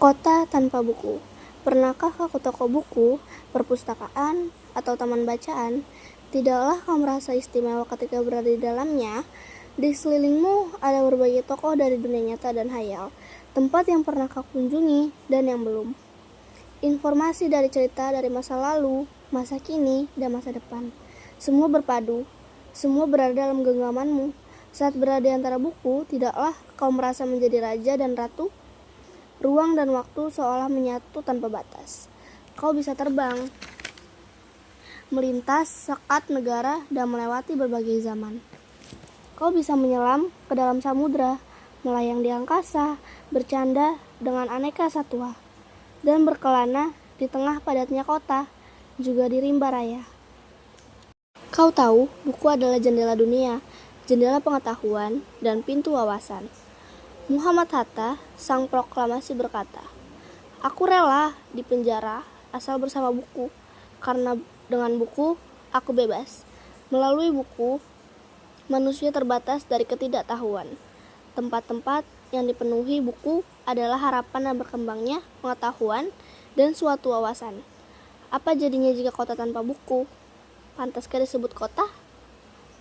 Kota tanpa buku. Pernahkah kau ke toko buku, perpustakaan, atau taman bacaan? Tidaklah kau merasa istimewa ketika berada di dalamnya? Di sekelilingmu ada berbagai tokoh dari dunia nyata dan hayal, tempat yang pernah kau kunjungi dan yang belum. Informasi dari cerita dari masa lalu, masa kini, dan masa depan. Semua berpadu, semua berada dalam genggamanmu. Saat berada di antara buku, tidaklah kau merasa menjadi raja dan ratu? Ruang dan waktu seolah menyatu tanpa batas. Kau bisa terbang, melintas sekat negara dan melewati berbagai zaman. Kau bisa menyelam ke dalam samudra, melayang di angkasa, bercanda dengan aneka satwa, dan berkelana di tengah padatnya kota, juga di rimba raya. Kau tahu, buku adalah jendela dunia, jendela pengetahuan, dan pintu wawasan. Muhammad Hatta, sang proklamasi berkata, "Aku rela di penjara asal bersama buku, karena dengan buku aku bebas. Melalui buku, manusia terbatas dari ketidaktahuan. Tempat-tempat yang dipenuhi buku adalah harapan dan berkembangnya pengetahuan dan suatu wawasan. Apa jadinya jika kota tanpa buku? Pantaskah disebut kota?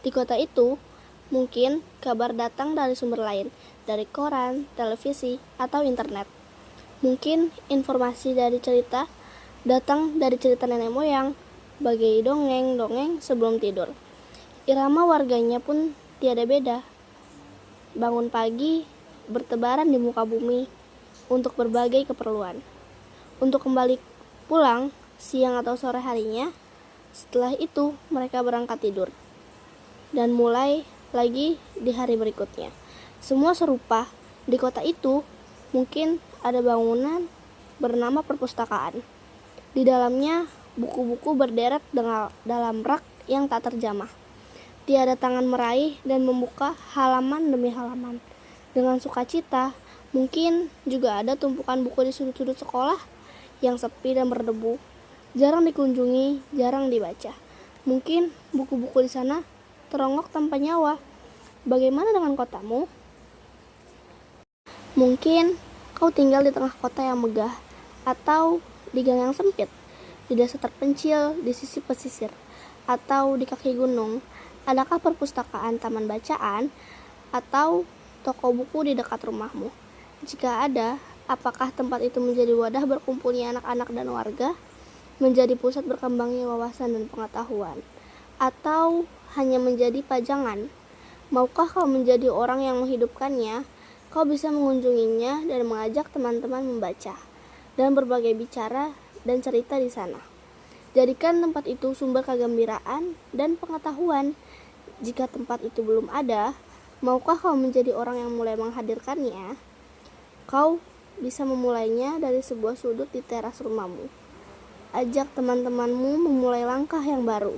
Di kota itu, mungkin kabar datang dari sumber lain, dari koran, televisi, atau internet. Mungkin informasi dari cerita datang dari cerita nenek moyang, bagai dongeng-dongeng sebelum tidur. Irama warganya pun tiada beda. Bangun pagi, bertebaran di muka bumi untuk berbagai keperluan. Untuk kembali pulang siang atau sore harinya, setelah itu mereka berangkat tidur. Dan mulai lagi di hari berikutnya. Semua serupa. Di kota itu mungkin ada bangunan bernama perpustakaan. Di dalamnya buku-buku berderet dalam rak yang tak terjamah. Tiada tangan meraih dan membuka halaman demi halaman. Dengan sukacita, mungkin juga ada tumpukan buku di sudut-sudut sekolah yang sepi dan berdebu. Jarang dikunjungi, jarang dibaca. Mungkin buku-buku di sana teronggok tanpa nyawa. Bagaimana dengan kotamu? Mungkin kau tinggal di tengah kota yang megah, atau di gang yang sempit, di desa terpencil di sisi pesisir, atau di kaki gunung. Adakah perpustakaan, taman bacaan, atau toko buku di dekat rumahmu? Jika ada, apakah tempat itu menjadi wadah berkumpulnya anak-anak dan warga, menjadi pusat berkembangnya wawasan dan pengetahuan, atau hanya menjadi pajangan? Maukah kau menjadi orang yang menghidupkannya? Kau bisa mengunjunginya dan mengajak teman-teman membaca dan berbagai bicara dan cerita di sana. Jadikan tempat itu sumber kegembiraan dan pengetahuan. Jika tempat itu belum ada, maukah kau menjadi orang yang mulai menghadirkannya? Kau bisa memulainya dari sebuah sudut di teras rumahmu. Ajak teman-temanmu memulai langkah yang baru.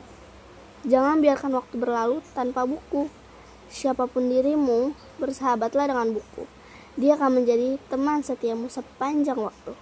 Jangan biarkan waktu berlalu tanpa buku. Siapapun dirimu, bersahabatlah dengan buku. Dia akan menjadi teman setiamu sepanjang waktu.